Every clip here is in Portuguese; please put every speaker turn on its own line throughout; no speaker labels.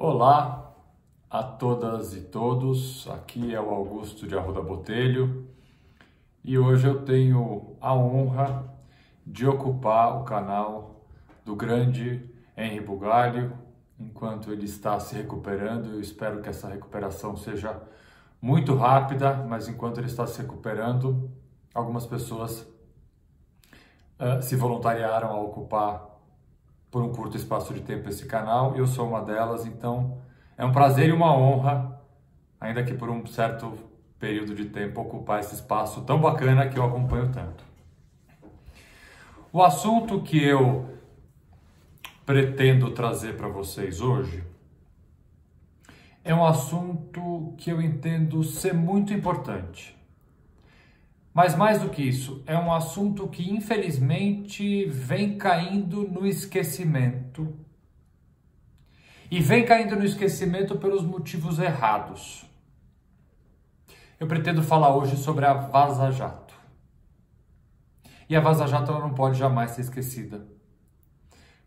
Olá a todas e todos, aqui é o Augusto de Arruda Botelho e hoje eu tenho a honra de ocupar o canal do grande Henry Bugalho enquanto ele está se recuperando. Eu espero que essa recuperação seja muito rápida, mas enquanto ele está se recuperando, algumas pessoas se voluntariaram a ocupar por um curto espaço de tempo esse canal. Eu sou uma delas, então é um prazer e uma honra, ainda que por um certo período de tempo, ocupar esse espaço tão bacana que eu acompanho tanto. O assunto que eu pretendo trazer para vocês hoje é um assunto que eu entendo ser muito importante. Mas mais do que isso, é um assunto que infelizmente vem caindo no esquecimento. E vem caindo no esquecimento pelos motivos errados. Eu pretendo falar hoje sobre a Vaza Jato. E a Vaza Jato ela não pode jamais ser esquecida.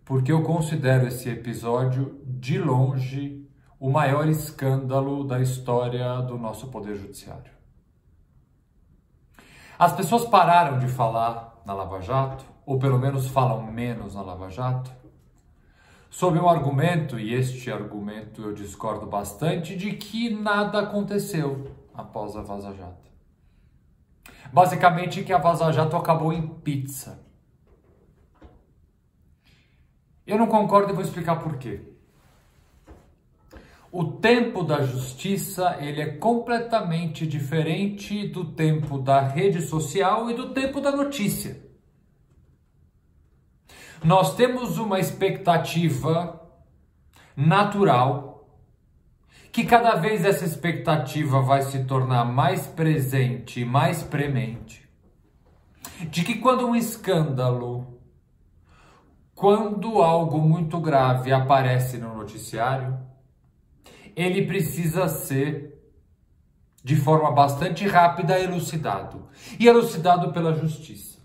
Porque eu considero esse episódio, de longe, o maior escândalo da história do nosso Poder Judiciário. As pessoas pararam de falar na Lava Jato, ou pelo menos falam menos na Lava Jato, sob um argumento, e este argumento eu discordo bastante, de que nada aconteceu após a Vaza Jato. Basicamente que a Vaza Jato acabou em pizza. Eu não concordo e vou explicar por quê. O tempo da justiça, ele é completamente diferente do tempo da rede social e do tempo da notícia. Nós temos uma expectativa natural, que cada vez essa expectativa vai se tornar mais presente, mais premente, de que quando um escândalo, quando algo muito grave aparece no noticiário, ele precisa ser, de forma bastante rápida, elucidado. E elucidado pela justiça.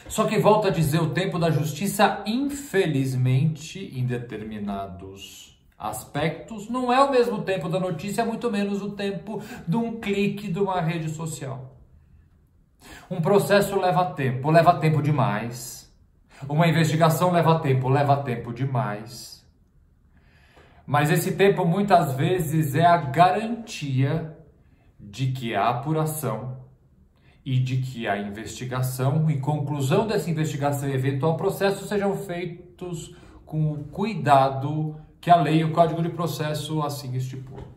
Só que, volto a dizer, o tempo da justiça, infelizmente, em determinados aspectos, não é o mesmo tempo da notícia, muito menos o tempo de um clique de uma rede social. Um processo leva tempo demais. Uma investigação leva tempo demais. Mas esse tempo muitas vezes é a garantia de que a apuração e de que a investigação e conclusão dessa investigação e eventual processo sejam feitos com o cuidado que a lei e o Código de Processo assim estipulam.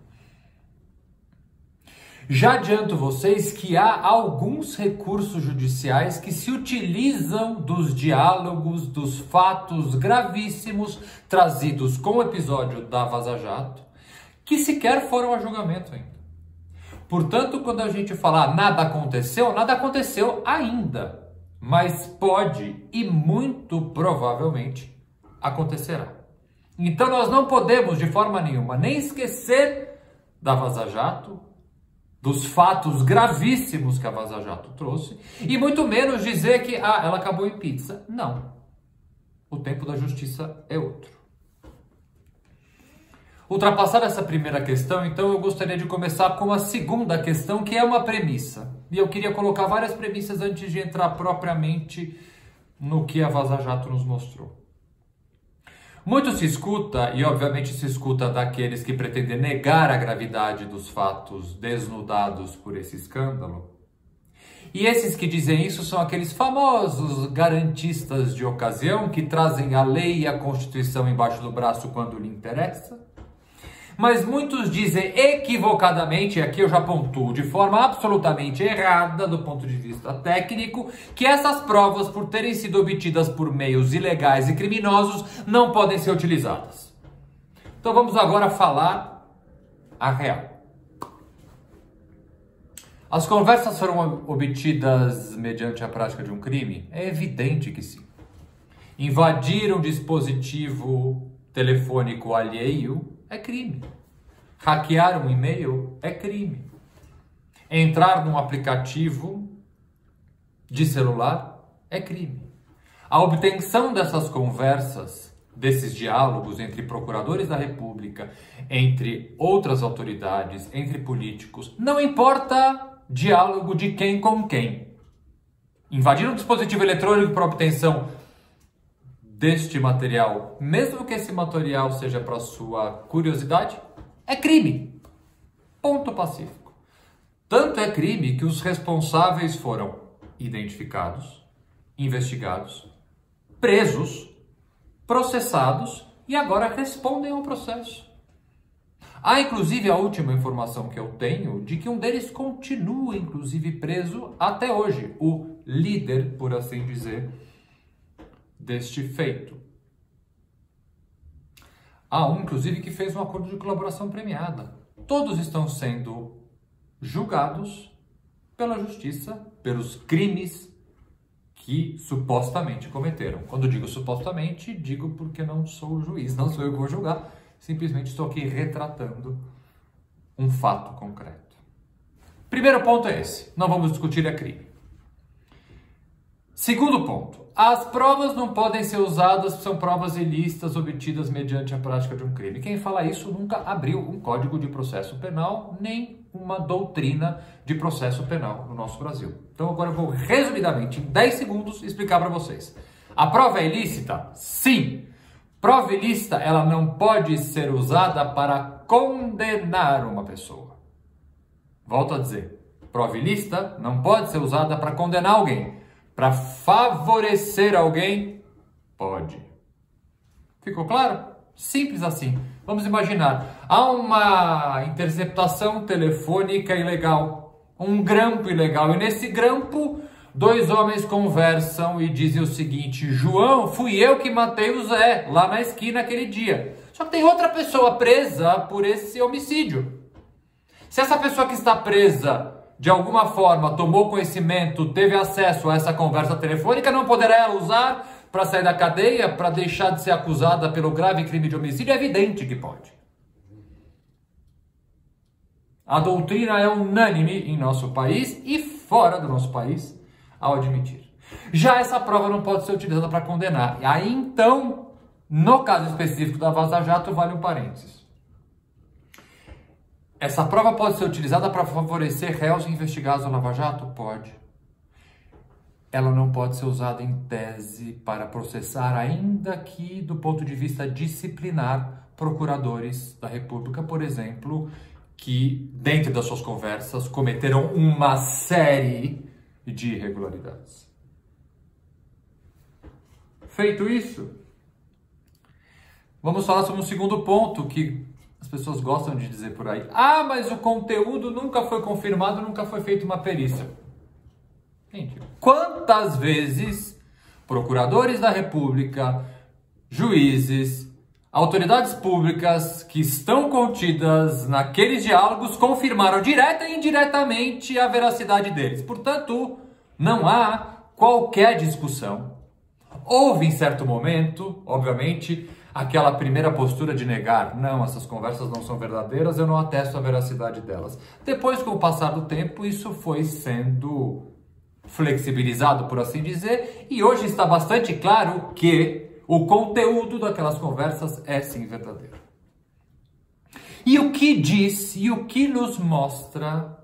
Já adianto vocês que há alguns recursos judiciais que se utilizam dos diálogos, dos fatos gravíssimos trazidos com o episódio da Vaza Jato, que sequer foram a julgamento ainda. Portanto, quando a gente falar nada aconteceu ainda, mas pode e muito provavelmente acontecerá. Então nós não podemos de forma nenhuma nem esquecer da Vaza Jato, dos fatos gravíssimos que a Vaza Jato trouxe, e muito menos dizer que ela acabou em pizza. Não. O tempo da justiça é outro. Ultrapassada essa primeira questão, então eu gostaria de começar com a segunda questão, que é uma premissa. E eu queria colocar várias premissas antes de entrar propriamente no que a Vaza Jato nos mostrou. Muito se escuta, e obviamente se escuta daqueles que pretendem negar a gravidade dos fatos desnudados por esse escândalo. E esses que dizem isso são aqueles famosos garantistas de ocasião que trazem a lei e a Constituição embaixo do braço quando lhe interessa. Mas muitos dizem equivocadamente, e aqui eu já pontuo de forma absolutamente errada do ponto de vista técnico, que essas provas, por terem sido obtidas por meios ilegais e criminosos, não podem ser utilizadas. Então vamos agora falar a real. As conversas foram obtidas mediante a prática de um crime? É evidente que sim. Invadir um dispositivo telefônico alheio é crime. Hackear um e-mail é crime. Entrar num aplicativo de celular é crime. A obtenção dessas conversas desses diálogos entre procuradores da República, entre outras autoridades, entre políticos, não importa diálogo de quem com quem. Invadir um dispositivo eletrônico para obtenção deste material, mesmo que esse material seja para sua curiosidade, é crime. Ponto pacífico. Tanto é crime que os responsáveis foram identificados, investigados, presos, processados e agora respondem ao processo. Há inclusive a última informação que eu tenho de que um deles continua inclusive preso até hoje, o líder, por assim dizer, deste feito. Há um inclusive que fez um acordo de colaboração premiada. Todos estão sendo julgados pela justiça pelos crimes que supostamente cometeram. Quando digo supostamente, digo porque não sou o juiz, não sou eu que vou julgar, simplesmente estou aqui retratando um fato concreto. Primeiro ponto é esse, não vamos discutir a crime. Segundo ponto, as provas não podem ser usadas, são provas ilícitas obtidas mediante a prática de um crime. Quem fala isso nunca abriu um código de processo penal, nem uma doutrina de processo penal no nosso Brasil. Então agora eu vou resumidamente, em 10 segundos, explicar para vocês. A prova é ilícita? Sim! Prova ilícita, ela não pode ser usada para condenar uma pessoa. Volto a dizer, prova ilícita não pode ser usada para condenar alguém. Para favorecer alguém, pode. Ficou claro? Simples assim. Vamos imaginar, há uma interceptação telefônica ilegal, um grampo ilegal, e nesse grampo, 2 homens conversam e dizem o seguinte: João, fui eu que matei o Zé, lá na esquina aquele dia. Só que tem outra pessoa presa por esse homicídio. Se essa pessoa que está presa, de alguma forma, tomou conhecimento, teve acesso a essa conversa telefônica, não poderá ela usar para sair da cadeia, para deixar de ser acusada pelo grave crime de homicídio? É evidente que pode. A doutrina é unânime em nosso país e fora do nosso país ao admitir. Já essa prova não pode ser utilizada para condenar. E aí, então, no caso específico da Vaza Jato, vale um parênteses. Essa prova pode ser utilizada para favorecer réus investigados na Lava Jato? Pode. Ela não pode ser usada em tese para processar, ainda que do ponto de vista disciplinar, procuradores da República, por exemplo, que dentro das suas conversas cometeram uma série de irregularidades. Feito isso, vamos falar sobre um segundo ponto que as pessoas gostam de dizer por aí. Ah, mas o conteúdo nunca foi confirmado, nunca foi feita uma perícia. Gente, quantas vezes procuradores da República, juízes, autoridades públicas que estão contidas naqueles diálogos confirmaram direta e indiretamente a veracidade deles? Portanto, não há qualquer discussão. Houve em certo momento, obviamente, aquela primeira postura de negar, não, essas conversas não são verdadeiras, eu não atesto a veracidade delas. Depois, com o passar do tempo, isso foi sendo flexibilizado, por assim dizer, e hoje está bastante claro que o conteúdo daquelas conversas é sim verdadeiro. E o que diz e o que nos mostra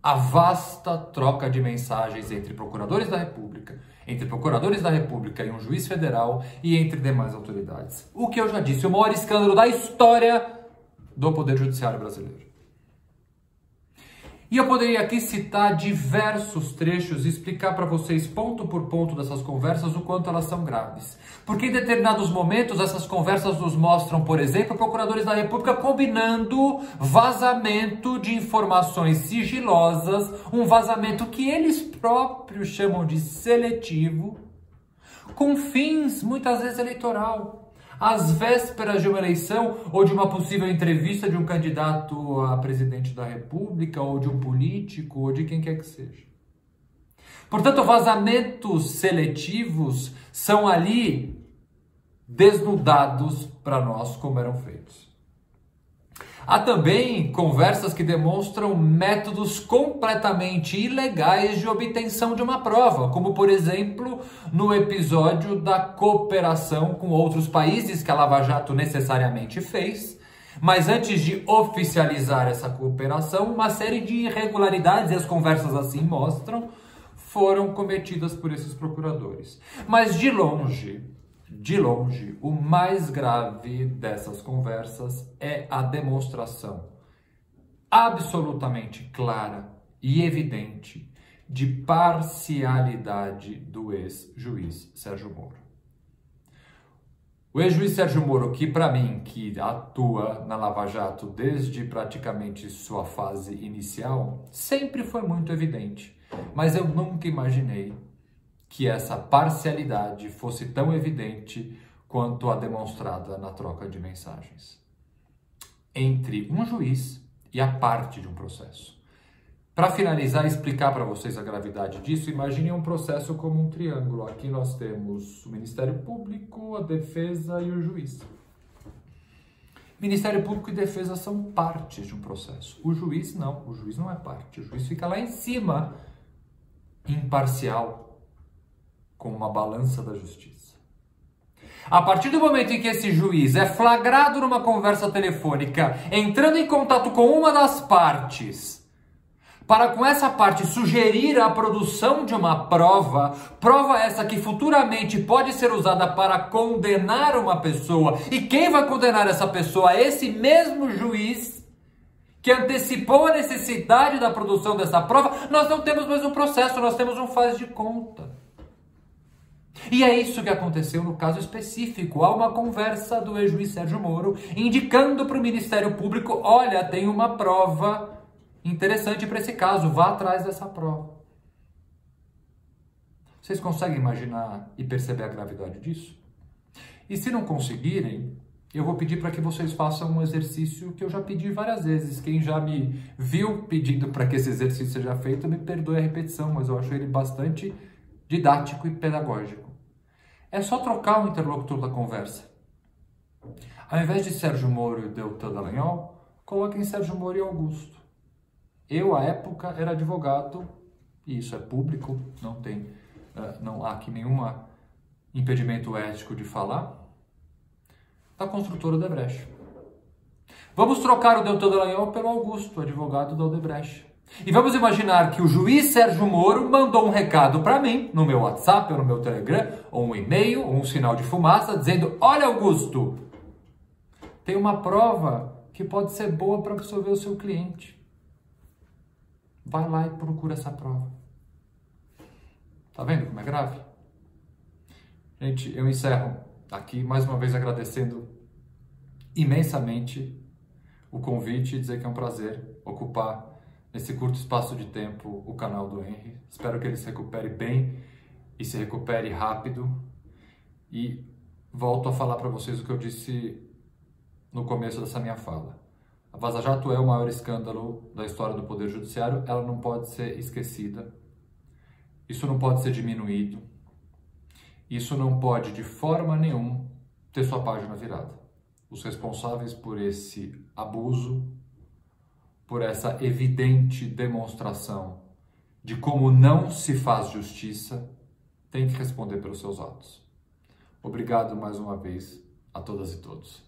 a vasta troca de mensagens entre procuradores da República, e um juiz federal e entre demais autoridades. O que eu já disse, o maior escândalo da história do Poder Judiciário brasileiro. E eu poderia aqui citar diversos trechos e explicar para vocês ponto por ponto dessas conversas o quanto elas são graves. Porque em determinados momentos essas conversas nos mostram, por exemplo, procuradores da República combinando vazamento de informações sigilosas, um vazamento que eles próprios chamam de seletivo, com fins muitas vezes eleitoral. Às vésperas de uma eleição ou de uma possível entrevista de um candidato a presidente da República ou de um político ou de quem quer que seja. Portanto, vazamentos seletivos são ali desnudados para nós como eram feitos. Há também conversas que demonstram métodos completamente ilegais de obtenção de uma prova, como, por exemplo, no episódio da cooperação com outros países que a Lava Jato necessariamente fez. Mas antes de oficializar essa cooperação, uma série de irregularidades, e as conversas assim mostram, foram cometidas por esses procuradores. Mas de longe, o mais grave dessas conversas é a demonstração absolutamente clara e evidente de parcialidade do ex-juiz Sérgio Moro. O ex-juiz Sérgio Moro, que para mim, que atua na Lava Jato desde praticamente sua fase inicial, sempre foi muito evidente. Mas eu nunca imaginei que essa parcialidade fosse tão evidente quanto a demonstrada na troca de mensagens entre um juiz e a parte de um processo. Para finalizar e explicar para vocês a gravidade disso, imaginem um processo como um triângulo. Aqui nós temos o Ministério Público, a defesa e o juiz. Ministério Público e defesa são partes de um processo. O juiz não é parte. O juiz fica lá em cima, imparcial, como uma balança da justiça. A partir do momento em que esse juiz é flagrado numa conversa telefônica, entrando em contato com uma das partes, para com essa parte sugerir a produção de uma prova essa que futuramente pode ser usada para condenar uma pessoa, e quem vai condenar essa pessoa é esse mesmo juiz que antecipou a necessidade da produção dessa prova, nós não temos mais um processo, nós temos um faz de conta. E é isso que aconteceu no caso específico. Há uma conversa do ex-juiz Sérgio Moro indicando para o Ministério Público: olha, tem uma prova interessante para esse caso, vá atrás dessa prova. Vocês conseguem imaginar e perceber a gravidade disso? E se não conseguirem, eu vou pedir para que vocês façam um exercício que eu já pedi várias vezes. Quem já me viu pedindo para que esse exercício seja feito, me perdoe a repetição, mas eu acho ele bastante didático e pedagógico. É só trocar o interlocutor da conversa. Ao invés de Sérgio Moro e Deltan Dallagnol, coloquem Sérgio Moro e Augusto. Eu, à época, era advogado, e isso é público, não há aqui nenhum impedimento ético de falar, da construtora Odebrecht. Vamos trocar o Deltan Dallagnol pelo Augusto, advogado da Odebrecht. E vamos imaginar que o juiz Sérgio Moro mandou um recado para mim, no meu WhatsApp, ou no meu Telegram, ou um e-mail, ou um sinal de fumaça, dizendo: olha, Augusto, tem uma prova que pode ser boa para absolver o seu cliente. Vai lá e procura essa prova. Tá vendo como é grave? Gente, eu encerro aqui mais uma vez agradecendo imensamente o convite e dizer que é um prazer ocupar nesse curto espaço de tempo o canal do Henry. Espero que ele se recupere bem e se recupere rápido. E volto a falar para vocês o que eu disse no começo dessa minha fala. A Vaza Jato é o maior escândalo da história do Poder Judiciário, ela não pode ser esquecida, isso não pode ser diminuído, isso não pode de forma nenhuma ter sua página virada. Os responsáveis por esse abuso, por essa evidente demonstração de como não se faz justiça, têm que responder pelos seus atos. Obrigado mais uma vez a todas e todos.